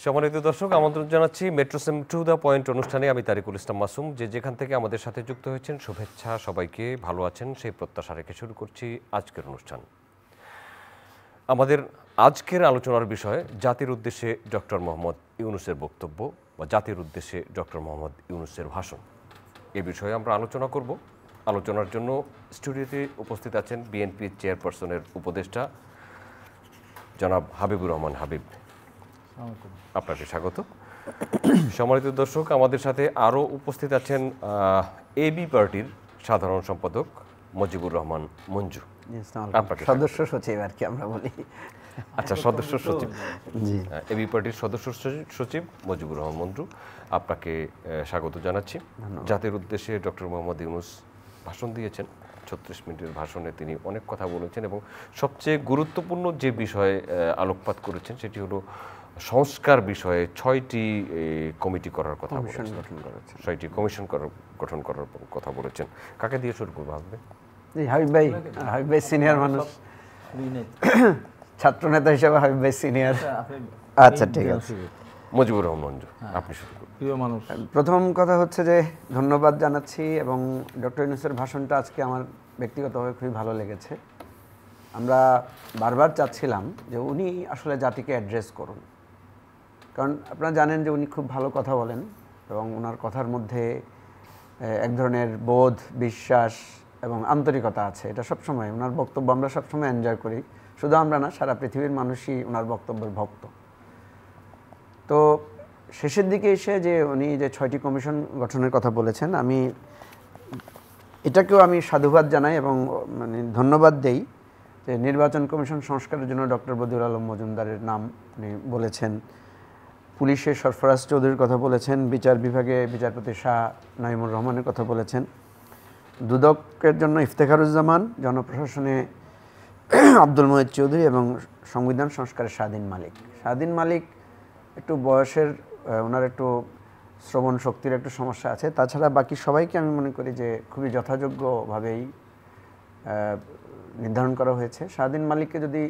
সম্মানিত দর্শক, আমন্ত্রণ জানাচ্ছি মেট্রোসেম টু দ্য পয়েন্ট অনুষ্ঠানে। আমি তারিকুল ইসলাম মাসুম। যেখান থেকে আমাদের সাথে যুক্ত হয়েছেন, শুভেচ্ছা, সবাইকে ভালো আছেন সেই প্রত্যাশা রেখে শুরু করছি আজকের অনুষ্ঠান। আমাদের আজকের আলোচনার বিষয় জাতির উদ্দেশ্যে ডক্টর মোহাম্মদ ইউনূসের বক্তব্য বা জাতির উদ্দেশ্যে ডক্টর মোহাম্মদ ইউনূসের ভাষণ। এ বিষয়ে আমরা আলোচনা করব। আলোচনার জন্য স্টুডিওতে উপস্থিত আছেন বিএনপির চেয়ারপারসনের উপদেষ্টা জনাব হাবিবুর রহমান হাবিব। আপনাকে স্বাগত। সম্মানিত দর্শক, আমাদের সাথে আরও উপস্থিত আছেন এবি পার্টির সাধারণ সম্পাদক মুজিবুর রহমান মঞ্জু। আপনাকে সদস্য সচিব আর কি আমরা বলি। আচ্ছা, সদস্য সচিব, জি, এবি পার্টির সদস্য সচিব মুজিবুর রহমান মঞ্জু, আপনাকে স্বাগত জানাচ্ছি। জাতির উদ্দেশ্যে ডক্টর মোহাম্মদ ইউনূস ভাষণ দিয়েছেন। 36 মিনিটের ভাষণে তিনি অনেক কথা বলেছেন এবং সবচেয়ে গুরুত্বপূর্ণ যে বিষয়ে আলোকপাত করেছেন সেটি হলো সংস্কার বিষয়ে 6টি কমিটি করার কথা বলেছেন, 6টি কমিশন গঠন করার কথা বলেছেন। কাকে দিয়ে শুরু করবো আপনি? হাবিব ভাই সিনিয়র মানুষ, ছাত্র নেতা হিসেবে হাবিব ভাই সিনিয়র। আচ্ছা, ঠিক আছে। মুজিবুর রহমান মঞ্জু, আপনি শুরু করুন। প্রিয় মানুষ, প্রথম কথা হচ্ছে যে ধন্যবাদ জানাচ্ছি এবং ডক্টর ইউনূসের ভাষণটা আজকে আমার ব্যক্তিগতভাবে খুবই ভালো লেগেছে। আমরা বারবার চাচ্ছিলাম যে উনি আসলে জাতিকে অ্যাড্রেস করুন, কারণ আপনারা জানেন যে উনি খুব ভালো কথা বলেন এবং ওনার কথার মধ্যে এক ধরনের বোধ, বিশ্বাস এবং আন্তরিকতা আছে। এটা সবসময় ওনার বক্তব্য আমরা সবসময় এনজয় করি। শুধু আমরা না, সারা পৃথিবীর মানুষই ওনার বক্তব্যের ভক্ত। তো শেষের দিকে এসে যে উনি যে 6টি কমিশন গঠনের কথা বলেছেন, এটাকেও আমি সাধুবাদ জানাই এবং ধন্যবাদ দেই যে নির্বাচন কমিশন সংস্কারের জন্য ডক্টর বদিউল আলম মজুমদারের নাম উনি বলেছেন, পুলিশের সরফরাজ চৌধুরীর কথা বলেছেন, বিচার বিভাগে বিচারপতি শাহ নাঈমুর রহমানের কথা বলেছেন, দুদকের জন্য ইফতেখারুজ্জামান, জনপ্রশাসনে আব্দুল মহিদ চৌধুরী এবং সংবিধান সংস্কারের শাহদিন মালিক একটু বয়সের, ওনার একটু শ্রবণ শক্তির একটু সমস্যা আছে। তাছাড়া বাকি সবাইকে আমি মনে করি যে খুবই যথাযোগ্যভাবেই নির্ধারণ করা হয়েছে। শাহদিন মালিককে যদি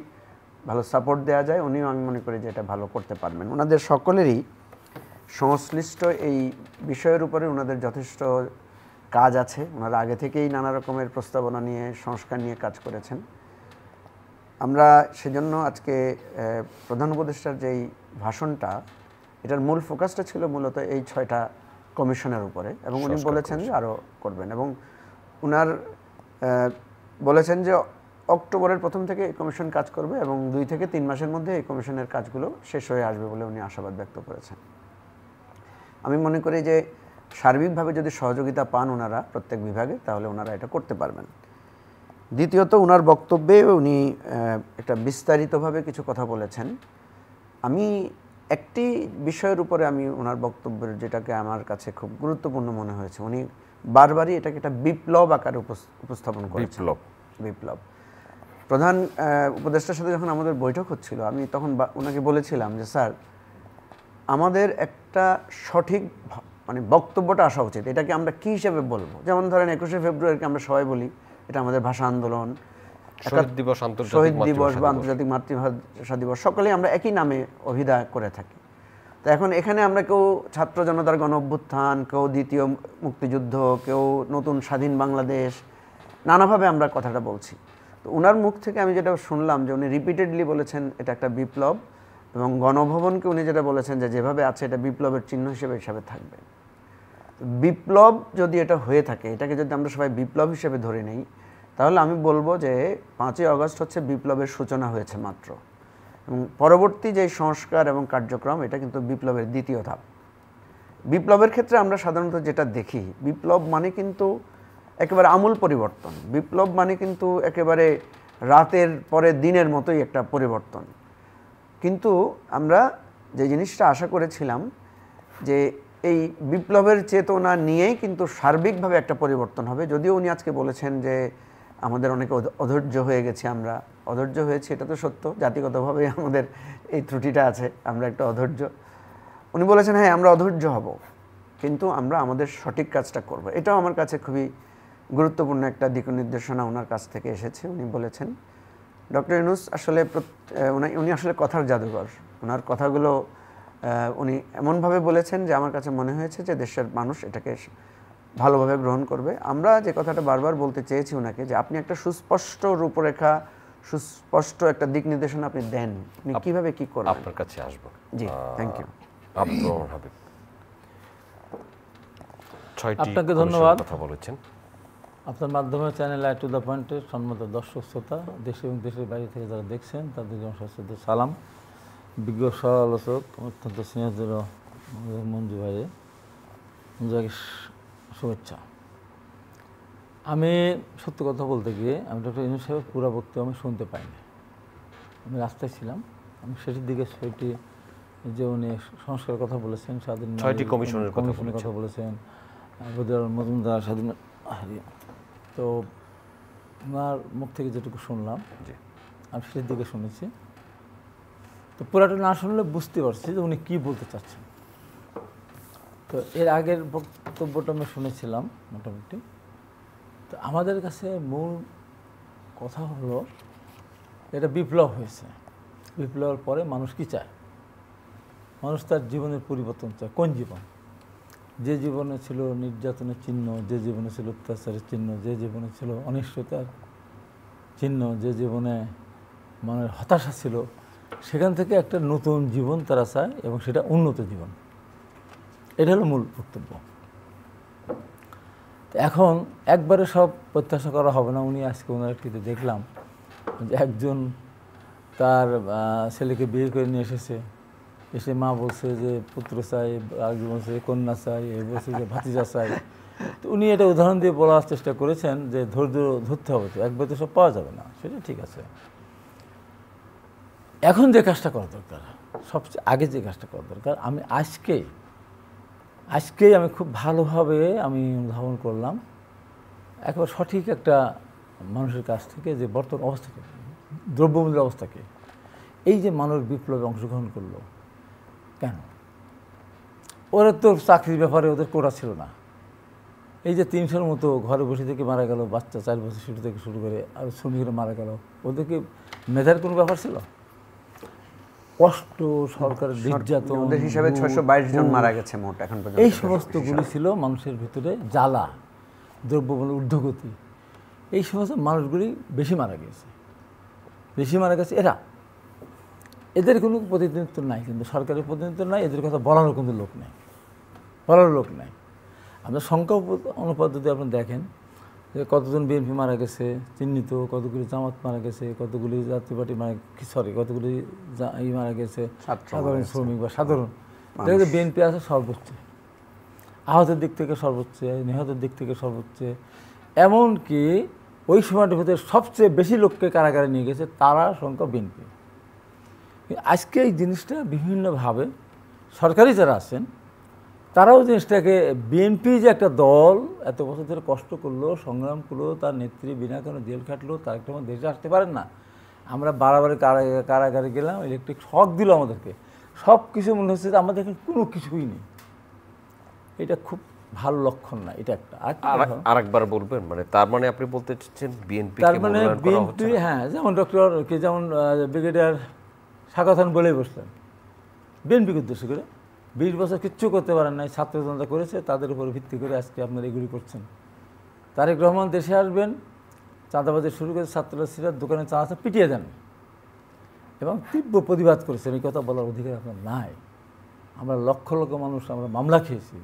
ভালো সাপোর্ট দেওয়া যায়, উনিও আমি মনে করি যে এটা ভালো করতে পারবেন। ওনাদের সকলেরই সংশ্লিষ্ট এই বিষয়ের উপরে ওনাদের যথেষ্ট কাজ আছে। ওনারা আগে থেকেই নানা রকমের প্রস্তাবনা নিয়ে, সংস্কার নিয়ে কাজ করেছেন। আমরা সেজন্য আজকে প্রধান উপদেষ্টার যেই ভাষণটা, এটার মূল ফোকাসটা ছিল মূলত এই 6টা কমিশনের উপরে এবং উনি বলেছেন যে আরও করবেন এবং উনার বলেছেন যে অক্টোবরের প্রথম থেকে এই কমিশন কাজ করবে এবং 2 থেকে 3 মাসের মধ্যে এই কমিশনের কাজগুলো শেষ হয়ে আসবে বলে উনি আশাবাদ ব্যক্ত করেছেন। আমি মনে করি যে সার্বিকভাবে যদি সহযোগিতা পান ওনারা প্রত্যেক বিভাগে, তাহলে ওনারা এটা করতে পারবেন। দ্বিতীয়ত, ওনার বক্তব্যে উনি একটা বিস্তারিতভাবে কিছু কথা বলেছেন। আমি একটি বিষয়ের উপরে আমি ওনার বক্তব্যের যেটাকে আমার কাছে খুব গুরুত্বপূর্ণ মনে হয়েছে, উনি বারবারই এটাকে একটা বিপ্লব আকারে উপস্থাপন করেছেন। বিপ্লব। প্রধান উপদেষ্টার সাথে যখন আমাদের বৈঠক হচ্ছিল, আমি তখন ওনাকে বলেছিলাম যে স্যার, আমাদের একটা সঠিক বক্তব্যটা আসা উচিত। এটাকে আমরা কী হিসেবে বলবো? যেমন ধরেন 21শে ফেব্রুয়ারিকে আমরা সবাই বলি এটা আমাদের ভাষা আন্দোলন, শহীদ দিবস বা আন্তর্জাতিক মাতৃভাষা দিবস, সকলেই আমরা একই নামে অভিধা করে থাকি। তো এখন এখানে আমরা কেউ ছাত্র জনতার গণ অভ্যুত্থান, কেউ দ্বিতীয় মুক্তিযুদ্ধ, কেউ নতুন স্বাধীন বাংলাদেশ, নানাভাবে আমরা কথাটা বলছি। তো ওনার মুখ থেকে আমি যেটা শুনলাম যে উনি রিপিটেডলি বলেছেন এটা একটা বিপ্লব এবং গণভবনকে উনি যেটা বলেছেন যে যেভাবে আছে এটা বিপ্লবের চিহ্ন হিসেবে থাকবে। বিপ্লব যদি এটা হয়ে থাকে, এটাকে যদি আমরা সবাই বিপ্লব হিসেবে ধরে নেই, তাহলে আমি বলবো যে 5ই আগস্ট হচ্ছে বিপ্লবের সূচনা হয়েছে মাত্র, এবং পরবর্তী যে সংস্কার এবং কার্যক্রম এটা কিন্তু বিপ্লবের দ্বিতীয় ধাপ। বিপ্লবের ক্ষেত্রে আমরা সাধারণত যেটা দেখি, বিপ্লব মানে কিন্তু একেবারে আমূল পরিবর্তন। বিপ্লব মানে কিন্তু একেবারে রাতের পরে দিনের মতোই একটা পরিবর্তন। কিন্তু আমরা যে জিনিসটা আশা করেছিলাম যে এই বিপ্লবের চেতনা নিয়েই কিন্তু সার্বিকভাবে একটা পরিবর্তন হবে। যদিও উনি আজকে বলেছেন যে আমাদের অনেকে অধৈর্য হয়ে গেছি, আমরা অধৈর্য হয়েছি, এটা তো সত্য, জাতিগতভাবে আমাদের এই ত্রুটিটা আছে, আমরা একটা অধৈর্য। উনি বলেছেন হ্যাঁ আমরা অধৈর্য হব, কিন্তু আমরা আমাদের সঠিক কাজটা করব। এটাও আমার কাছে খুবই গুরুত্বপূর্ণ একটা দিক নির্দেশনা ওনার কাছ থেকে এসেছে। উনি বলেছেন ডক্টর ইউনূস আসলে উনি আসলে কথার জাদুঘর। ওনার কথাগুলো উনি এমনভাবে বলেছেন যে আমার কাছে মনে হয়েছে যে দেশের মানুষ এটাকে ভালোভাবে গ্রহণ করবে। আমরা যে কথাটা বারবার বলতে চেয়েছি ওনাকে, যে আপনি একটা সুস্পষ্ট রূপরেখা, সুস্পষ্ট একটা দিক নির্দেশনা আপনি দেন, আপনি কিভাবে কি করবেন। আপনার কাছে আসবো। জি, থ্যাংক ইউ। আব্দুর রহমান হাবিব, 6টি আপনাকে ধন্যবাদ। কথা বলেছেন। আপনার মাধ্যমে চ্যানেল টু দ্য পয়েন্টের সম্মত দর্শক শ্রোতা, দেশে এবং দেশের বাইরে থেকে যারা দেখছেন তাদেরকে আমার সশ্রদ্ধ সালাম। বিজ্ঞ সমালোচক অত্যন্ত স্নেহদর মঞ্জু ভাইয়ের শুভেচ্ছা। আমি সত্য কথা বলতে গিয়ে আমি ডক্টর ইউনূস সাহেবের পুরো বক্তব্য আমি শুনতে পাইনি। আমি রাস্তায় ছিলাম, আমি শেষের দিকে 6টি যে উনি সংস্কারের কথা বলেছেন, স্বাধীন 6টি কমিশনের কথা বলেছেন, বদিউল মজুমদার, স্বাধীন, তো ওনার মুখ থেকে যেটুকু শুনলাম আমি শেষের দিকে শুনেছি, তো পুরাটা না শুনলে বুঝতে পারছি যে উনি কী বলতে চাচ্ছেন। তো এর আগের বক্তব্যটা আমি শুনেছিলাম মোটামুটি। তো আমাদের কাছে মূল কথা হলো এটা বিপ্লব হয়েছে, বিপ্লবের পরে মানুষ কি চায়? মানুষ তার জীবনের পরিবর্তন চায়। কোন জীবন? যে জীবনে ছিল নির্যাতনের চিহ্ন, যে জীবনে ছিল অত্যাচারের চিহ্ন, যে জীবনে ছিল অনিষ্টতার চিহ্ন, যে জীবনে মনের হতাশা ছিল, সেখান থেকে একটা নতুন জীবন তারা চায় এবং সেটা উন্নত জীবন। এটা হলো মূল বক্তব্য। এখন একবারে সব প্রত্যাশা করা হবে না। উনি আজকে ওনার একটিতে দেখলাম যে একজন তার ছেলেকে বিয়ে করে নিয়ে এসেছে, এসে মা বলছে যে পুত্র চাই, আগে বলছে কন্যা চাই, এ বলছে যে ভাতিজা চাই। তো উনি এটা উদাহরণ দিয়ে বলার চেষ্টা করেছেন যে ধৈর্য ধরতে হবে, তো একবার তো সব পাওয়া যাবে না, সেটা ঠিক আছে। এখন যে কাজটা করা দরকার, সবচেয়ে আগে যে কাজটা করা দরকার, আমি আজকেই আমি খুব ভালোভাবে আমি অনুধাবন করলাম একবার সঠিক একটা মানুষের কাছ থেকে, যে বর্তমান অবস্থাকে, দ্রব্যমূল্যের অবস্থাকে, এই যে মানুষ বিপ্লবে অংশগ্রহণ করলো কেন? ওরা তো চাকরির ব্যাপারে ওদের কোটা ছিল না। এই যে 300-র মতো ঘরে বসে থেকে মারা গেল, বাচ্চা 4 বছর শুরু থেকে শুরু করে আর শ্রমিকরা মারা গেল, ওদেরকে মেধার কোনো ব্যাপার ছিল? কষ্ট, সরকারের নির্যাতন, ওদের হিসাবে 622 জন মারা গেছে মোট এখন পর্যন্ত। এই সমস্তগুলি ছিল মানুষের ভিতরে জ্বালা, দ্রব্যমূল্যের ঊর্ধ্বগতি। এই সমস্ত মানুষগুলি বেশি মারা গেছে। এদের কোনো প্রতিনিধিত্ব নাই, কিন্তু সরকারের প্রতিনিধিত্ব নাই, এদের কথা বলারও কিন্তু লোক নেই। আপনার সংখ্যা অনুপাত যদি আপনি দেখেন যে কতজন বিএনপি মারা গেছে চিহ্নিত, কতগুলি জামাত মারা গেছে, কতগুলি জাতীয় পার্টি কতগুলি মারা গেছে সাধারণ শ্রমিক বা সাধারণ, বিএনপি আছে সর্বোচ্চ, আহতের দিক থেকে সর্বোচ্চ, নিহতের দিক থেকে সর্বোচ্চ। এমনকি ওই সময়টার ভিতরে সবচেয়ে বেশি লোককে কারাগারে নিয়ে গেছে তারা সংখ্যা বিএনপি। আজকে এই জিনিসটা বিভিন্নভাবে সরকারি যারা আছেন তারাও জিনিসটাকে, বিএনপি যে একটা দল এত বছর ধরে কষ্ট করলো, সংগ্রাম করলো, তার নেত্রী বিনা কেন জেল খাটলো, তার একটা দেশে আসতে পারেন না। আমরা বারবার কারাগারে গেলাম, ইলেকট্রিক শক দিল আমাদেরকে, সব কিছু মনে হচ্ছে যে আমাদের এখানে কোনো কিছুই নেই। এটা খুব ভালো লক্ষণ না। এটা একটা আরেকবার বলবেন, মানে তার মানে আপনি বলতে চাচ্ছেন বিএনপি, তার মানে বিএনপি, হ্যাঁ, যেমন যেমন ব্রিগেডিয়ার শাকাত খান বলেই বসলেন, বিএনপিকে উদ্দেশ্য করে 20 বছর কিচ্ছু করতে পারেন নাই, ছাত্র জনতা করেছে, তাদের উপর ভিত্তি করে আজকে আপনারা এগুলি করছেন। তারেক রহমান দেশে আসবেন, চাঁদাবাজি শুরু করে ছাত্ররা সিরাত দোকানে চা আছে পিটিয়ে দেন এবং তীব্র প্রতিবাদ করেছেন। এই কথা বলার অধিকার আপনার নাই। আমরা লক্ষ লক্ষ মানুষ আমরা মামলা খেয়েছি,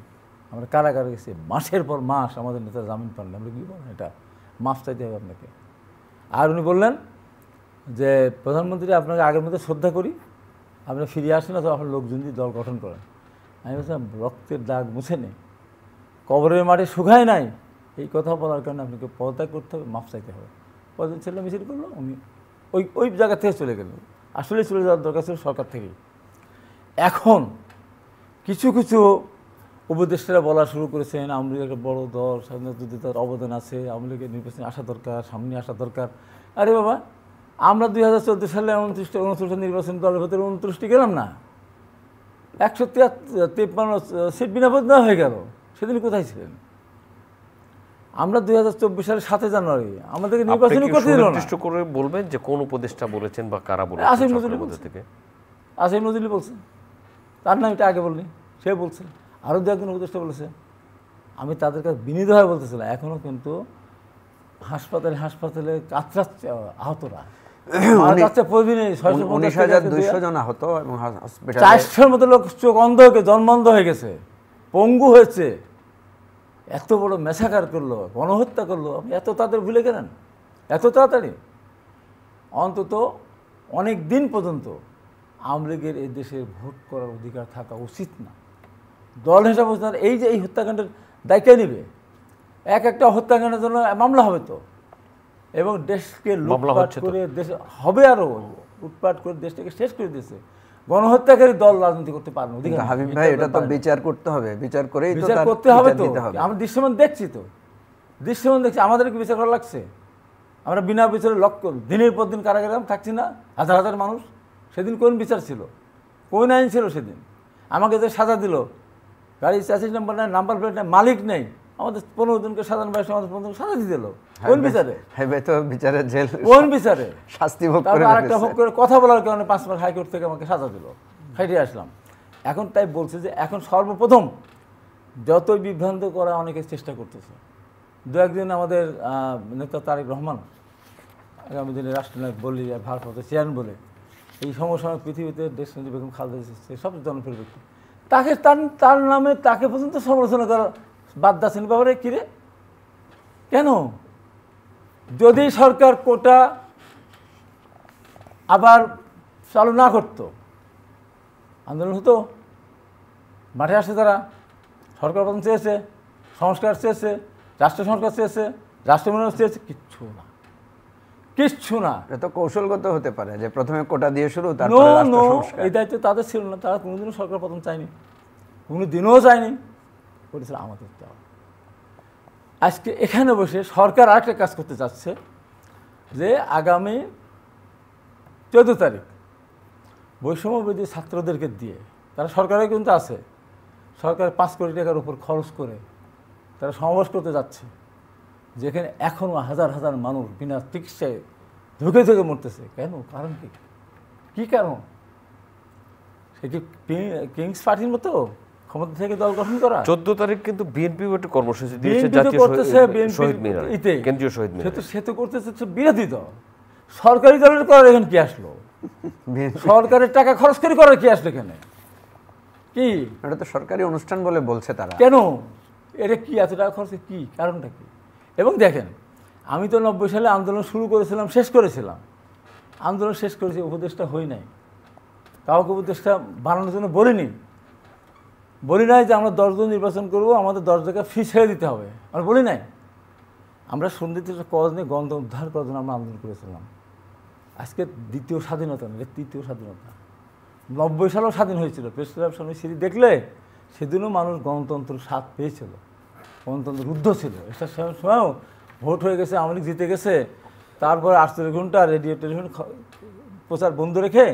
আমরা কারাগারে গেছি, মাসের পর মাস আমাদের নেতা জামিন পান না। আমরা কি বলেন, এটা মাফ চাইতে হবে আপনাকে। আর উনি বললেন যে প্রধানমন্ত্রী আপনাকে আগের মধ্যে শ্রদ্ধা করি, আপনি ফিরে আসেন না, তো আপনার লোকজন দিয়ে দল গঠন করেন। আমি বলছিলাম রক্তের দাগ মুছে নেই, কবরের মাঠে শুকায় নাই, এই কথা বলার কারণে আপনাকে পদত্যাগ করতে হবে, মাফ চাইতে হবে। কদিন ছেলে মিছিল করলো, উনি ওই জায়গা থেকে চলে গেল। আসলে চলে যাওয়ার দরকার ছিল সরকার থেকেই। এখন কিছু কিছু উপদেষ্টারা বলা শুরু করেছেন আওয়ামী লীগ একটা বড় দল, স্বাধীনতা যুদ্ধে তার অবদান আছে, আওয়ামী লীগের নির্বাচনে আসা দরকার, সামনে আসা দরকার। আরে বাবা, আমরা 2014 সালে 29টা নির্বাচন দলের ভেতরে 29টি গেলাম না, 153 সিট বিনা প্রতিদ্বন্দ্বিতা হয়ে গেল। সেদিন কোথায় ছিলেন? আমরা 2024 সালের 7 জানুয়ারি আমাদেরকে নির্বাচনই করতে দিল না। করে বলবেন যে কোন উপদেষ্টা বলেছেন বা কারা বলেছেন? আসিফ নজরুল থেকে, আসিফ নজরুল বলছেন। তার নাম এটা আগে বলিনি, সে বলছে, আরও দু একজন উপদেষ্টা বলেছে। আমি তাদের কাছে বিনীত হয়ে বলতেছিলাম, এখনও কিন্তু হাসপাতালে কাতরাচ্ছে আহতরা, প্রতিদিনই 19,200 জন আহত এবং হসপিটালে 400-র মতো লোক চোখ অন্ধ হয়ে জন্মান্ধ হয়ে গেছে, পঙ্গু হয়েছে। এত বড় মেসাকার করলো, গণহত্যা করলো, আপনি এত তাদের ভুলে গেলেন এত তাড়াতাড়ি? অন্তত অনেক দিন পর্যন্ত আওয়ামী লীগের এই দেশে ভোট করার অধিকার থাকা উচিত না। দল হিসাবে এই যে এই হত্যাকাণ্ডের দায়িত্ব নেবে, একটা হত্যাকাণ্ডের জন্য মামলা হবে তো, এবং দেশকে লুটপাট করে দেশ হবে, আরও লুটপাট করে দেশটাকে শেষ করে দিয়েছে। গণহত্যাকারী দল রাজনীতি করতে পারে না। হাবিব ভাই, এটা তো বিচার করতে হবে, বিচার করেই তো বিচার করতে হবে তো। আমরা দৃশ্যমান দেখছি তো, দৃশ্যমান দেখছি, আমাদেরকে বিচার করা লাগছে। আমরা বিনা বিচারে লক্ষ দিনের পর দিন কারাগারে থাকছি না, হাজার হাজার মানুষ। সেদিন কোন বিচার ছিল, কোন আইন ছিল সেদিন? আমাকে যে সাজা দিল, গাড়ি চ্যাসিস নাম্বার নেই, নাম্বার প্লেট নেই, মালিক নেই, আমাদের 15 জনকে সাধারণ বয়সে আমাদের 15 জনকে সাজা দিয়ে দিল। কোন বিচারে? বিচারে জেল, কোন বিচারে? শাস্তি ভোগ করে, আরেকটা ভোগ করে কথা বলার কারণে 5 মাস হাইকোর্ট থেকে আমাকে সাজা দিল, খাইতে আসলাম। এখন তাই বলছে যে এখন সর্বপ্রথম যতই বিভ্রান্ত করা অনেকে চেষ্টা করতেছে। দু একদিন আমাদের নেতা তারেক রহমান, আগামী দিনে রাষ্ট্রনায়ক বলি, ভারপ্রাপ্ত চেয়ারম্যান বলে, এই সমসাময়িক পৃথিবীতে দেশনেত্রী বেগম খালেদা জিয়া সবচেয়ে জনপ্রিয় ব্যক্তি, তাকে তার নামে তাকে পর্যন্ত সমালোচনা করা বাদ দাচ্ছেন। ব্যাপারে কিরে কেন? যদি সরকার কোটা আবার চালু না করতো, আন্দোলন হতো, মাঠে আসে তারা, সরকার প্রধান চেয়েছে, সংস্কার চেয়েছে, রাষ্ট্র সংস্কার চেয়েছে, রাষ্ট্র মেরামত চেয়েছে, কিচ্ছু না, কিচ্ছু না। এটা কৌশলগত হতে পারে যে প্রথমে কোটা দিয়ে শুরু, তারপরে রাষ্ট্র সংস্কার। এই দায়িত্ব তাদের ছিল না, তারা কোনোদিনও সরকার প্রথম চায়নি, কোনোদিনও চায়নি, করেছিল আমাদের চাওয়া। আজকে এখানে বসে সরকার আরেকটা কাজ করতে চাচ্ছে যে আগামী 14 তারিখ বৈষম্যবিরোধী ছাত্রদেরকে দিয়ে, তারা সরকারে কিন্তু আছে, সরকার 5 কোটি টাকার উপর খরচ করে তারা সমাবেশ করতে যাচ্ছে, যেখানে এখনও হাজার হাজার মানুষ বিনা চিকিৎসায় ধুকে ধুকে মরতেছে। কেন? কারণ কি? কী কারণ? সে কি কিংস পার্টির মতো ক্ষমতা থেকে দল গঠন করা? 14 তারিখ কিন্তু বিএনপি একটা কর্মসূচি দিয়েছে, জাতীয় শহীদ মিনার, কেন্দ্রীয় শহীদ মিনার। সে তো করতেছে বিরোধী দল, সরকারি দলের করার এখানে কি আসলো? সরকারের টাকা খরচ করে করার কি আসলো এখানে? কি এটা তো সরকারি অনুষ্ঠান বলে বলছে তারা। কেন এটা কি এত টাকা খরচে, কি কারণটা কি? এবং দেখেন, আমি তো 90 সালে আন্দোলন শুরু করেছিলাম, শেষ করেছিলাম, আন্দোলন শেষ করেছি, উপদেষ্টা হই নাই, কাউকে উপদেষ্টা বানানোর জন্য বলি নাই যে আমরা 10 জন নির্বাচন করবো, আমাদের 10 জায়গায় ফি ছেড়ে দিতে হবে, আমরা বলি নাই। আমরা সন্ধিতে কজ নিয়ে গন্ধ উদ্ধার করার জন্য আমরা আন্দোলন করেছিলাম। আজকে দ্বিতীয় স্বাধীনতা না, তৃতীয় স্বাধীনতা। 90 সালেও স্বাধীন হয়েছিল, প্রেস ক্লাব সামনে সিঁড়ি দেখলে সেদিনও মানুষ গণতন্ত্র স্বাদ পেয়েছিল, গণতন্ত্র রুদ্ধ ছিল। এটার সময়ও ভোট হয়ে গেছে, আওয়ামী লীগ জিতে গেছে, তারপরে 48 ঘন্টা রেডিও টেলিভিশন প্রচার বন্ধ রেখে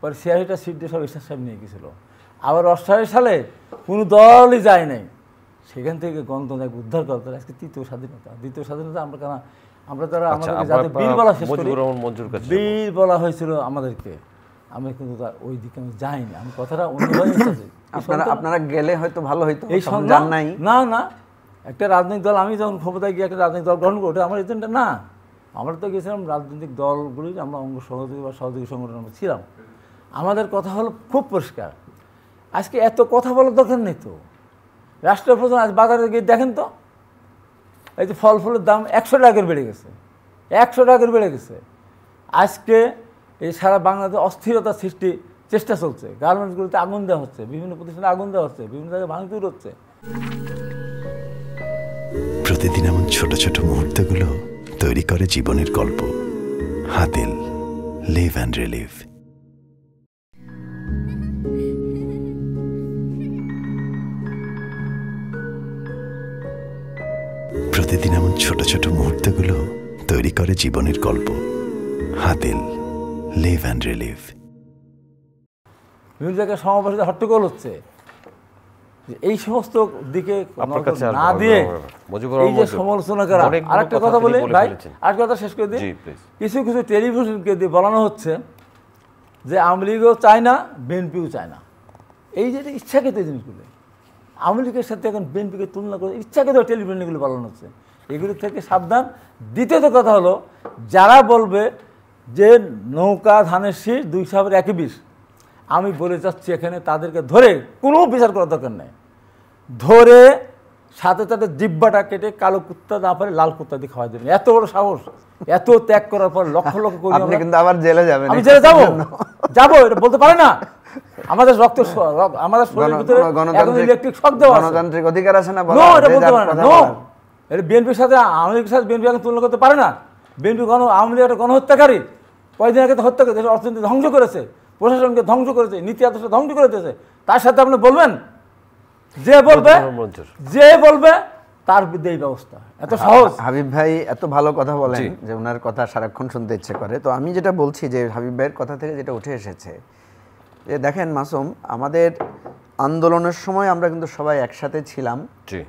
পরে সিআইটা সিট দিয়ে সব এরশাদ সাহেব নিয়ে গেছিলো। আবার 88 সালে কোনো দলই যায় নাই, সেখান থেকে গণতন্ত্র উদ্ধার করতে আজকে তৃতীয় স্বাধীনতা, দ্বিতীয় স্বাধীনতা। আমরা তারা আমাদেরকে যাতে বীর বলা শেষ করি, বীর বলা হয়েছিল আমাদেরকে, আমি কিন্তু তার ওই দিকে আমি যাইনি। আমি কথাটা অন্যভাবে আপনারা গেলে হয়তো ভালো হইতো, এই জান নাই। না, একটা রাজনৈতিক দল, আমি যখন ক্ষমতায় গিয়ে একটা রাজনৈতিক দল গ্রহণ করবো, আমার এজেন্ডা না। আমরা তো গেছিলাম রাজনৈতিক দলগুলির, আমরা অঙ্গ সহযোগী বা সহযোগী সংগঠন আমরা ছিলাম। আমাদের কথা হলো খুব পরিষ্কার, আজকে এত কথা বলার দরকার নেই তো। রাষ্ট্রপ্রধান আজ বাজারে গিয়ে দেখেন তো, এই যে ফলের দাম 100 টাকার বেড়ে গেছে, 100 টাকার বেড়ে গেছে। আজকে এই সারা বাংলাদেশে অস্থিরতা সৃষ্টি চেষ্টা চলছে, গার্মেন্টসগুলোতে আগুন দেওয়া হচ্ছে, বিভিন্ন প্রতিষ্ঠানে আগুন দেওয়া হচ্ছে, বিভিন্ন জায়গায় ভাঙচুর হচ্ছে। প্রতিদিন এমন ছোট ছোট মুহূর্তগুলো তৈরি করে জীবনের গল্প। Hatil, live and relive. প্রতিদিন এমন ছোট ছোট মুহূর্তগুলো তৈরি করে জীবনের গল্প। Hatil, live and relive. বিভিন্ন জায়গায় সমাবেশে হট্টগোল হচ্ছে, এই সমস্ত দিকে না দিয়ে এই যে সমালোচনা করা। আরেকটা কথা বলি ভাই, আরেকটা কথা শেষ করে দিই। কিছু কিছু টেলিভিশনকে দিয়ে বলানো হচ্ছে যে আওয়ামী লীগও চায় না, বিএনপিও চায় না। এই যে ইচ্ছাকৃত জিনিসগুলো আওয়ামী লীগের সাথে এখন বিএনপিকে তুলনা করে ইচ্ছাকৃত টেলিভিশন এগুলো পালন হচ্ছে, এগুলো থেকে সাবধান। দ্বিতীয়ত কথা হলো, যারা বলবে যে নৌকা ধানের শীষ 2 সাপের একই বিষ, আমি বলে যাচ্ছি এখানে তাদেরকে ধরে কোনো বিচার করার দরকার নেই, ধরে সাথে সাথে জিব্বাটা কেটে কালো কুত্তা না পারে লাল কুত্তা দিয়ে খাওয়া দেবেন। এত বড় সাহস, এত ত্যাগ করার পর লক্ষ লক্ষ কোটি আপনি কিন্তু আবার জেলে যাবেন। আমি জেলে যাবো এটা বলতে পারে না। আমাদের রক্ত, আমাদের শরীরের ভিতরে এখন ইলেকট্রিক শক দেওয়া আছে। গণতান্ত্রিক অধিকার আছে না বলা? নো, এটা বলতে পারে না। নো, এটা বিএনপির সাথে আওয়ামী লীগের সাথে বিএনপি এখন তুলনা করতে পারে না। বিএনপি আওয়ামী লীগ একটা গণহত্যাকারী, কয়েকদিন আগে হত্যা করে দেশের অর্থনীতি ধ্বংস করেছে, প্রশাসনকে ধ্বংস করেছে, নীতি আদর্শ ধ্বংস করে দিয়েছে। তার সাথে আপনি বলবেন, যে বলবে তার বিরুদ্ধে এই ব্যবস্থা, এত সহজ। হাবিব ভাই এত ভালো কথা বলেন যে ওনার কথা সারাক্ষণ শুনতে ইচ্ছে করে। তো আমি যেটা বলছি যে হাবিব ভাইয়ের কথা থেকে যেটা উঠে এসেছে যে দেখেন মাসুম, আমাদের আন্দোলনের সময় আমরা কিন্তু সবাই একসাথে ছিলাম।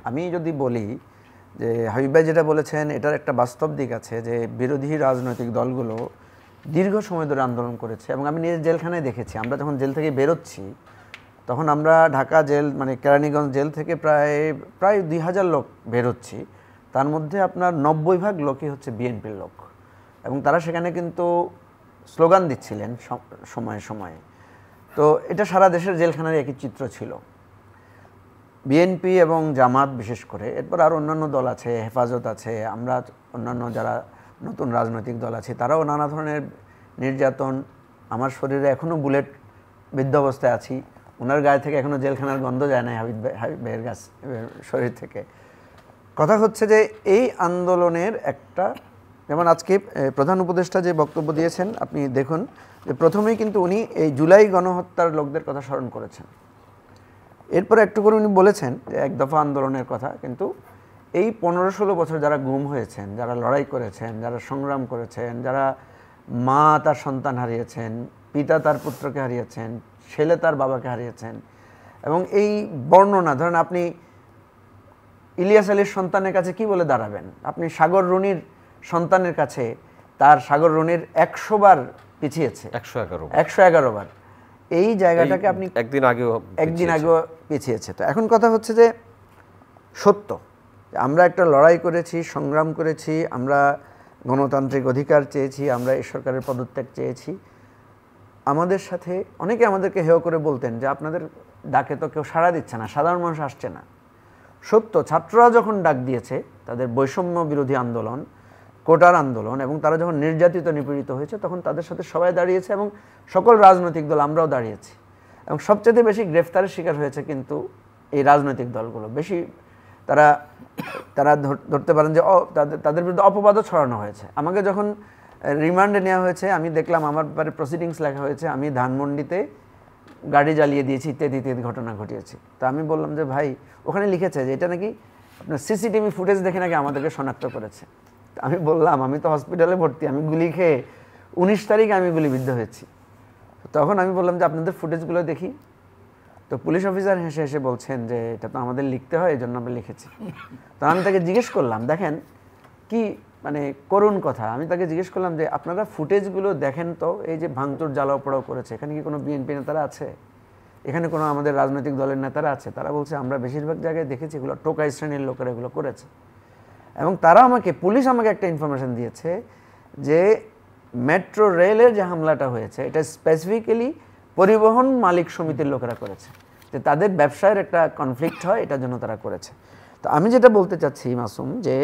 আমি যদি বলি যে হাবিব ভাই যেটা বলেছেন এটার একটা বাস্তব দিক আছে যে বিরোধী রাজনৈতিক দলগুলো দীর্ঘ সময় ধরে আন্দোলন করেছে এবং আমি নিজের জেলখানায় দেখেছি। আমরা যখন জেল থেকে বেরোচ্ছি তখন আমরা ঢাকা জেল মানে কেরানীগঞ্জ জেল থেকে প্রায় 2000 লোক বেরোচ্ছি, তার মধ্যে আপনার 90% লোকই হচ্ছে বিএনপির লোক এবং তারা সেখানে কিন্তু স্লোগান দিচ্ছিলেন সময়ে সময়ে। তো এটা সারা দেশের জেলখানার একই চিত্র ছিল। বিএনপি এবং জামাত বিশেষ করে, এরপর আর অন্যান্য দল আছে, হেফাজত আছে, আমরা অন্যান্য যারা নতুন রাজনৈতিক দল আছে তারাও নানা ধরনের নির্যাতন। আমার শরীরে এখনও বুলেট বিদ্ধ অবস্থায় আছি, ওনার গায়ে থেকে এখনও জেলখানার গন্ধ যায় না হাবিব ভাইয়ের শরীর থেকে। কথা হচ্ছে যে এই আন্দোলনের একটা, যেমন আজকে প্রধান উপদেষ্টা যে বক্তব্য দিয়েছেন আপনি দেখুন যে প্রথমেই কিন্তু উনি এই জুলাই গণহত্যার লোকদের কথা স্মরণ করেছেন, এরপরে একটু করে উনি বলেছেন যে এক দফা আন্দোলনের কথা। কিন্তু এই 15-16 বছর যারা গুম হয়েছেন, যারা লড়াই করেছেন, যারা সংগ্রাম করেছেন, যারা মা তার সন্তান হারিয়েছেন, পিতা তার পুত্রকে হারিয়েছেন, ছেলে তার বাবাকে হারিয়েছেন, এবং এই বর্ণনা ধরেন আপনি ইলিয়াস আলীর সন্তানের কাছে কি বলে দাঁড়াবেন? আপনি সাগর রুনির সন্তানের কাছে তার সাগর রুনির 100 বার পিছিয়েছে, 111 বার। এই জায়গাটাকে আপনি একদিন আগেও পিছিয়েছে। তো এখন কথা হচ্ছে যে সত্য আমরা একটা লড়াই করেছি, সংগ্রাম করেছি, আমরা গণতান্ত্রিক অধিকার চেয়েছি, আমরা এই সরকারের পদত্যাগ চেয়েছি। আমাদের সাথে অনেকে আমাদেরকে হেয় করে বলতেন যে আপনাদের ডাকে তো কেউ সাড়া দিচ্ছে না, সাধারণ মানুষ আসছে না। সত্য, ছাত্ররা যখন ডাক দিয়েছে তাদের বৈষম্য বিরোধী আন্দোলন, কোটার আন্দোলন, এবং তারা যখন নির্যাতিত নিপীড়িত হয়েছে তখন তাদের সাথে সবাই দাঁড়িয়েছে এবং সকল রাজনৈতিক দল আমরাও দাঁড়িয়েছি। এবং সবচেয়ে বেশি গ্রেফতারের শিকার হয়েছে কিন্তু এই রাজনৈতিক দলগুলো বেশি। তারা ধরতে পারেন যে তাদের বিরুদ্ধে অপবাদও ছড়ানো হয়েছে। আমাকে যখন রিমান্ডে নেওয়া হয়েছে আমি দেখলাম আমার ব্যাপারে প্রসিডিংস লেখা হয়েছে, আমি ধানমন্ডিতে গাড়ি জ্বালিয়ে দিয়েছি ইত্যাদি ইত্যাদি ঘটনা ঘটিয়েছি। তো আমি বললাম যে ভাই ওখানে লিখেছে যে এটা নাকি আপনার সিসিটিভি ফুটেজ দেখে নাকি আমাদেরকে শনাক্ত করেছে। আমি বললাম আমি তো হসপিটালে ভর্তি, আমি গুলি খেয়ে 19 তারিখে আমি গুলিবিদ্ধ হয়েছি। তখন আমি বললাম যে আপনাদের ফুটেজগুলো দেখি। তো পুলিশ অফিসার হেসে হেসে বলছেন যে এটা তো আমাদের লিখতে হয়, এই জন্য আমরা লিখেছি। তো আমি তাকে জিজ্ঞেস করলাম, দেখেন কি মানে করুণ কথা, আমি তাকে জিজ্ঞেস করলাম যে আপনারা ফুটেজগুলো দেখেন তো, এই যে ভাঙচুর জ্বালাও পোড়াও করেছে এখানে কি কোনো বিএনপি নেতারা আছে? এখানে কোনো আমাদের রাজনৈতিক দলের নেতারা আছে? তারা বলছে আমরা বেশিরভাগ জায়গায় দেখেছি এগুলো টোকাই শ্রেণীর লোকেরা এগুলো করেছে। এবং তারা পুলিশ আমাকে একটা ইনফরমেশন দিয়েছে যে মেট্রো রেলের যে হামলাটা হয়েছে এটা স্পেসিফিক্যালি পরিবহন মালিক সমিতির লোকেরা করেছে, যে তাদের ব্যবসায়ের একটা কনফ্লিক্ট হয় এটার জন্য তারা করেছে। তো আমি যেটা বলতে চাচ্ছি মাসুম, যে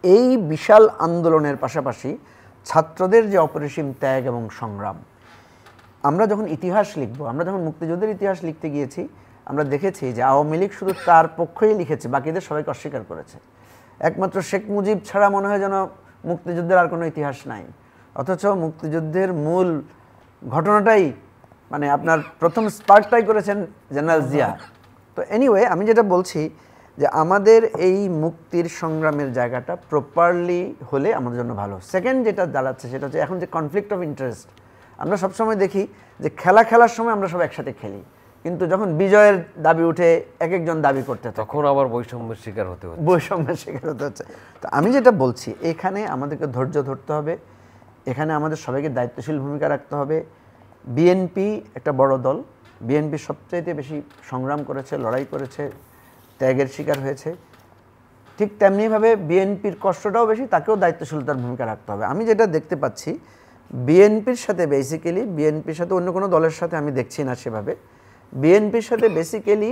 এই বিশাল আন্দোলনের পাশাপাশি ছাত্রদের যে অপরিসীম ত্যাগ এবং সংগ্রাম, আমরা যখন ইতিহাস লিখব, আমরা যখন মুক্তিযুদ্ধের ইতিহাস লিখতে গিয়েছি আমরা দেখেছি যে আওয়ামী লীগ শুধু তার পক্ষেই লিখেছে, বাকিদের সবাইকে অস্বীকার করেছে। একমাত্র শেখ মুজিব ছাড়া মনে হয় যেন মুক্তিযুদ্ধের আর কোনো ইতিহাস নাই, অথচ মুক্তিযুদ্ধের মূল ঘটনাটাই মানে আপনার প্রথম স্পার্কটাই করেছেন জেনারেল জিয়া। তো এনিওয়ে আমি যেটা বলছি যে আমাদের এই মুক্তির সংগ্রামের জায়গাটা প্রপারলি হলে আমাদের জন্য ভালো। সেকেন্ড যেটা দাঁড়াচ্ছে সেটা হচ্ছে এখন যে কনফ্লিক্ট অফ ইন্টারেস্ট, আমরা সবসময় দেখি যে খেলার সময় আমরা সব একসাথে খেলি, কিন্তু যখন বিজয়ের দাবি উঠে এক একজন দাবি করতে তখন আবার বৈষম্যের শিকার হতে হচ্ছে। তো আমি যেটা বলছি এখানে আমাদেরকে ধৈর্য ধরতে হবে, এখানে আমাদের সবাইকে দায়িত্বশীল ভূমিকা রাখতে হবে। বিএনপি একটা বড় দল, বিএনপি সবচাইতে বেশি সংগ্রাম করেছে, লড়াই করেছে, ত্যাগের শিকার হয়েছে। ঠিক তেমনিভাবে বিএনপির কষ্টটাও বেশি, তাকেও দায়িত্বশীলতার ভূমিকা রাখতে হবে। আমি যেটা দেখতে পাচ্ছি বিএনপির সাথে বেসিক্যালি, বিএনপির সাথে অন্য কোনো দলের সাথে আমি দেখছি না সেভাবে, বিএনপির সাথে বেসিক্যালি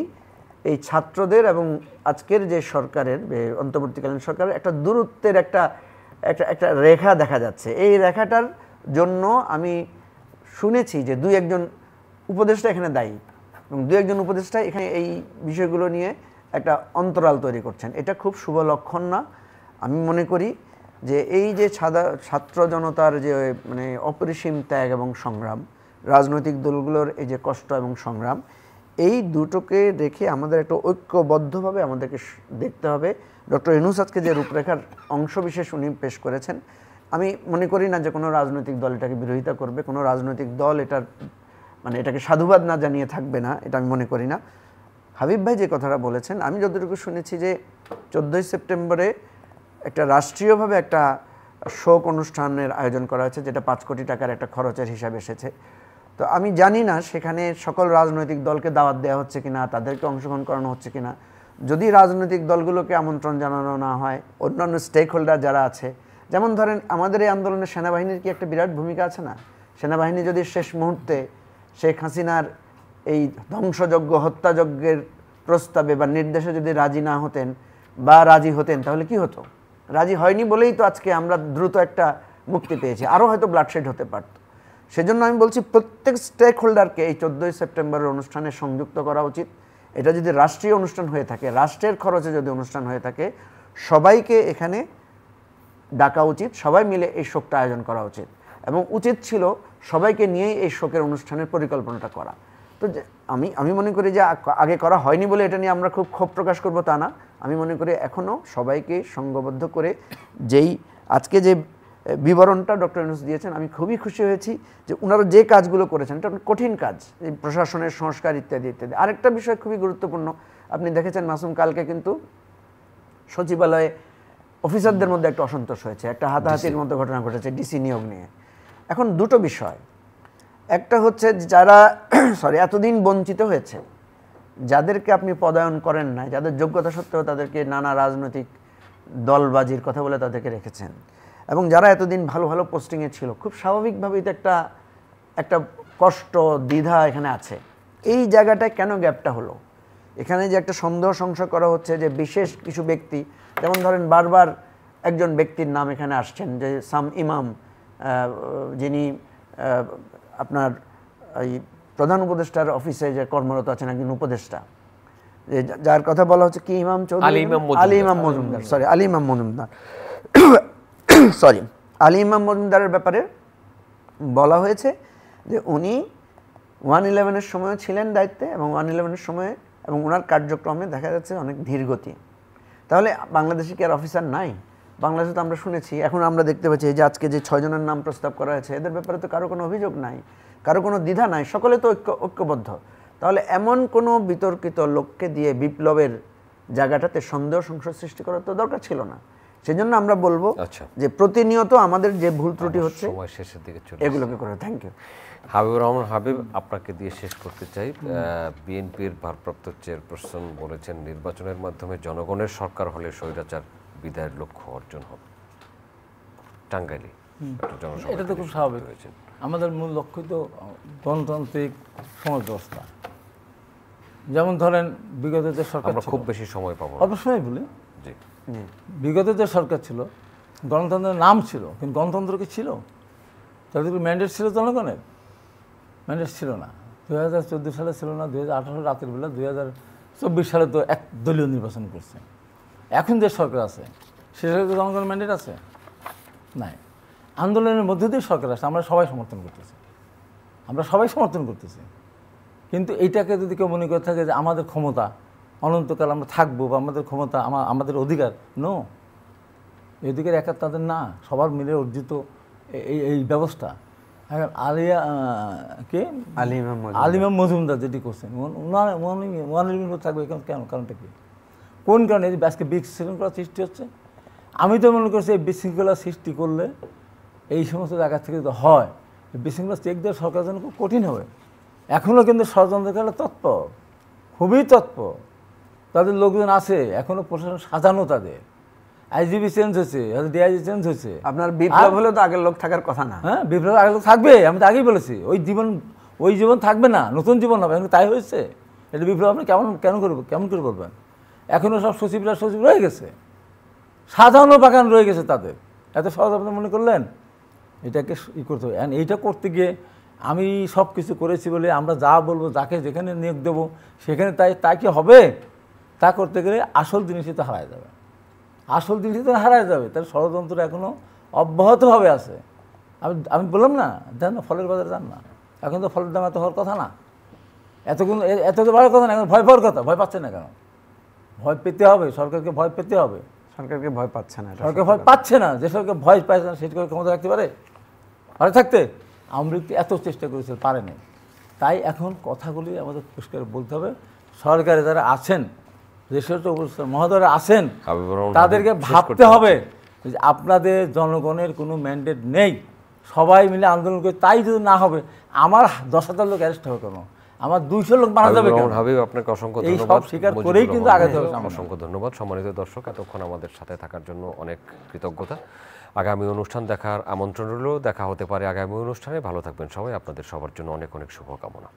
এই ছাত্রদের এবং আজকের যে সরকারের অন্তর্বর্তীকালীন সরকারের একটা দূরত্বের একটা রেখা দেখা যাচ্ছে। এই রেখাটার জন্য আমি শুনেছি যে 2-1 উপদেষ্টা এখানে দায়ী, এবং 2-1 উপদেষ্টা এখানে এই বিষয়গুলো নিয়ে একটা অন্তরাল তৈরি করছেন। এটা খুব শুভ লক্ষণ না। আমি মনে করি যে এই যে ছাত্র জনতার যে মানে অপরিসীম ত্যাগ এবং সংগ্রাম, রাজনৈতিক দলগুলোর এই যে কষ্ট এবং সংগ্রাম, এই দুটোকে রেখে আমাদের একটা ঐক্যবদ্ধভাবে আমাদেরকে দেখতে হবে। ডক্টর ইউনূস আজকে যে রূপরেখার অংশবিশেষ উনি পেশ করেছেন, আমি মনে করি না যে কোনো রাজনৈতিক দল এটাকে বিরোধিতা করবে, কোনো রাজনৈতিক দল এটাকে সাধুবাদ না জানিয়ে থাকবে না, এটা আমি মনে করি না। হাবিব ভাই যে কথাটা বলেছেন, আমি যতটুকু শুনেছি যে 14ই সেপ্টেম্বরে একটা রাষ্ট্রীয়ভাবে একটা শোক অনুষ্ঠানের আয়োজন করা হয়েছে, যেটা 5 কোটি টাকার একটা খরচের হিসাব এসেছে। তো আমি জানি না সেখানে সকল রাজনৈতিক দলকে দাওয়াত দেওয়া হচ্ছে কিনা, তাদেরকে অংশগ্রহণ করানো হচ্ছে কিনা। যদি রাজনৈতিক দলগুলোকে আমন্ত্রণ জানানো না হয়, অন্যান্য স্টেক হোল্ডার যারা আছে, যেমন ধরেন আমাদের এই আন্দোলনে সেনাবাহিনীর কি একটা বিরাট ভূমিকা আছে না? সেনাবাহিনী যদি শেষ মুহূর্তে শেখ হাসিনার এই ধ্বংসযজ্ঞ, হত্যাযজ্ঞের প্রস্তাবে বা নির্দেশে যদি রাজি না হতেন বা রাজি হতেন, তাহলে কি হতো? রাজি হয়নি বলেই তো আজকে আমরা দ্রুত একটা মুক্তি পেয়েছি, আরও হয়তো ব্লাডশেড হতে পারত। সেজন্য আমি বলছি প্রত্যেক স্টেক হোল্ডারকে এই 14ই সেপ্টেম্বরের অনুষ্ঠানে সংযুক্ত করা উচিত। এটা যদি রাষ্ট্রীয় অনুষ্ঠান হয়ে থাকে, রাষ্ট্রের খরচে যদি অনুষ্ঠান হয়ে থাকে, সবাইকে এখানে ডাকা উচিত, সবাই মিলে এই শোকটা আয়োজন করা উচিত, এবং উচিত ছিল সবাইকে নিয়েই এই শোকের অনুষ্ঠানের পরিকল্পনাটা করা। তো আমি মনে করি যে আগে করা হয়নি বলে এটা নিয়ে আমরা খুব ক্ষোভ প্রকাশ করবো তা না। আমি মনে করি এখনও সবাইকে সংঘবদ্ধ করে আজকে যে বিবরণটা ডক্টর ইউনূস দিয়েছেন, আমি খুবই খুশি হয়েছি যে ওনারা যে কাজগুলো করেছেন, এটা কঠিন কাজ, এই প্রশাসনের সংস্কার ইত্যাদি ইত্যাদি। আরেকটা বিষয় খুবই গুরুত্বপূর্ণ, আপনি দেখেছেন মাসুম, কালকে কিন্তু সচিবালয়ে অফিসারদের মধ্যে একটা অসন্তোষ হয়েছে, একটা হাতাহাতির মতো ঘটনা ঘটেছে ডিসি নিয়োগ নিয়ে। এখন দুটো বিষয়, একটা হচ্ছে যারা এতদিন বঞ্চিত হয়েছে, যাদেরকে আপনি পদায়ন করেন না, যাদের যোগ্যতা সত্ত্বেও তাদেরকে নানা রাজনৈতিক দলবাজির কথা বলে তাদেরকে রেখেছেন, এবং যারা এতদিন ভালো ভালো পোস্টিংয়ে ছিল, খুব স্বাভাবিকভাবেই তো একটা কষ্ট, দ্বিধা এখানে আছে। এই জায়গাটায় কেন গ্যাপটা হলো? এখানে যে একটা সন্দেহ সংশয় করা হচ্ছে যে বিশেষ কিছু ব্যক্তি, যেমন ধরেন বারবার একজন ব্যক্তির নাম এখানে আসছেন, যে সাম ইমাম, যিনি আপনার এই প্রধান উপদেষ্টার অফিসে যে কর্মরত আছেন, একজন উপদেষ্টা, যার কথা বলা হচ্ছে কি ইমাম চৌধুরী, আলী ইমাম মজুমদারের ব্যাপারে বলা হয়েছে যে উনি 111-এর সময় ছিলেন দায়িত্বে, এবং 111-এর সময় এবং ওনার কার্যক্রমে দেখা যাচ্ছে অনেক ধীরগতি। তাহলে বাংলাদেশে কি আর অফিসার নাই? বাংলাদেশে তো আমরা শুনেছি, এখন আমরা দেখতে পাচ্ছি যে আজকে যে 6 জনের নাম প্রস্তাব করা হয়েছে, এদের ব্যাপারে তো কারো কোনো অভিযোগ নাই, কারো কোনো দ্বিধা নাই, সকলে তো ঐক্যবদ্ধ। তাহলে এমন কোনো বিতর্কিত লোককে দিয়ে বিপ্লবের জায়গাটাতে সন্দেহ সংশয় সৃষ্টি করার তো দরকার ছিল না। সেজন্য আমরা বলবো যে প্রতিনিয়ত আমাদের যে ভুল ত্রুটি হচ্ছে সময় শেষের দিকে এগুলোকে করে। Thank you. হাবিবুর রহমান হাবিব, আপনাকে দিয়ে শেষ করতে চাই। বিএনপির ভারপ্রাপ্ত চেয়ারপারসন বলেছেন নির্বাচনের মাধ্যমে জনগণের সরকার হলে স্বৈরাচার বিদায়ের লক্ষ্য অর্জন হবে। টাঙ্গাইলে এটা তো খুব স্বাভাবিক হয়েছে। আমাদের মূল লক্ষ্য তো গণতান্ত্রিক সমাজ ব্যবস্থা। যেমন ধরেন বিগত যে সরকার, আমরা খুব বেশি সময় পাবো, অল্প সময় বলি, বিগত যে সরকার ছিল, গণতন্ত্রের নাম ছিল, কিন্তু গণতন্ত্র কি ছিল? তাদের ম্যান্ডেট ছিল জনগণের? ম্যান্ডেট ছিল না। 2014 সালে ছিল না, 2018 রাতের বেলা, 2024 সালে তো এক দলীয় নির্বাচন করছে। এখন যে সরকার আছে সে সরকার জনগণের ম্যান্ডেট আছে? নাই। আন্দোলনের মধ্যে দিয়ে সরকার আসছে, আমরা সবাই সমর্থন করতেছি, কিন্তু এইটাকে যদি কেউ মনে করে থাকে যে আমাদের ক্ষমতা অনন্তকাল আমরা থাকবো, বা আমাদের ক্ষমতা আমাদের অধিকার, নো, এই অধিকার একা তাদের না, সবার মিলে অর্জিত এই ব্যবস্থা। আলী ইমাম মজুমদার যেটি করছেন, ওয়ান থাকবে কেন? কারণটা কি? কোন কারণে আজকে বিশৃঙ্খলা সৃষ্টি হচ্ছে? আমি তো মনে করছি এই বিশৃঙ্খলা সৃষ্টি করলে এই সমস্ত জায়গা থেকে যদি হয়, বিশৃঙ্খলা চেক দেওয়া সরকারের জন্য খুব কঠিন হবে। এখনও কিন্তু ষড়যন্ত্রকারীরা তৎপর, খুবই তৎপর। তাদের লোকজন আছে, এখনও প্রশাসন সাজানো, তাদের আইজিবি চেঞ্জ হয়েছে, ডিআইজি চেঞ্জ হয়েছে। আপনার বিপ্লব হলে তো আগের লোক থাকার কথা না। হ্যাঁ, বিপ্লব আগের লোক থাকবে, আমি তো আগেই বলেছি। ওই জীবন থাকবে না, নতুন জীবন হবে। এখন তাই হয়েছে। এটা বিপ্লব আপনি কেমন করে বলবেন? এখনও সব সচিব রয়ে গেছে, সাজানো বাগান রয়ে গেছে তাদের। এত সহজ আপনি মনে করলেন? এটাকে করতে হবে। এইটা করতে গিয়ে আমি সব কিছু করেছি বলে আমরা যা বলবো, যাকে যেখানে নিয়োগ দেবো সেখানে তাই কি হবে? তা করতে গেলে আসল জিনিসই তো হারায় যাবে, আসল জিনিসই তো হারায় যাবে। তার ষড়যন্ত্র এখনও অব্যাহতভাবে আছে। আমি বললাম না, যান না, ফলের বাজারে যান না। এখন তো ফলের দাম এত হওয়ার কথা না, এত তো বাড়ার কথা না। এখন ভয় পাওয়ার কথা। ভয় পাচ্ছে না কেন? ভয় পেতে হবে, সরকারকে ভয় পেতে হবে। সরকারকে ভয় পাচ্ছে না, সরকার ভয় পাচ্ছে না। যে সরকার ভয় পাচ্ছে না সেটা ক্ষমতা রাখতে পারে? পারে থাকতে? আমরা এত চেষ্টা করেছিল, পারেনি। তাই এখন কথাগুলি আমাদের পরিষ্কার বলতে হবে। সরকারে যারা আছেন, দেশের মহোদয়রা আছেন, তাদেরকে ভাবতে হবে যে আপনাদের জনগণের কোনো ম্যান্ডেট নেই, সবাই মিলে আন্দোলন করে। তাই যদি না হবে, আমার 10,000 লোক অ্যারেস্ট হবে কেন? আমার 200 লোক মারা যাবে কেন? হাবিব, আপনাকে অসংখ্য এই ধন্যবাদ। সব স্বীকার করেই কিন্তু আগাতে হবে। অসংখ্য ধন্যবাদ। সম্মানিত দর্শক, এতক্ষণ আমাদের সাথে থাকার জন্য অনেক কৃতজ্ঞতা। আগামী অনুষ্ঠান দেখার আমন্ত্রণ রইল। দেখা হতে পারে আগামী অনুষ্ঠানে। ভালো থাকবেন সবাই। আপনাদের সবার জন্য অনেক অনেক শুভকামনা।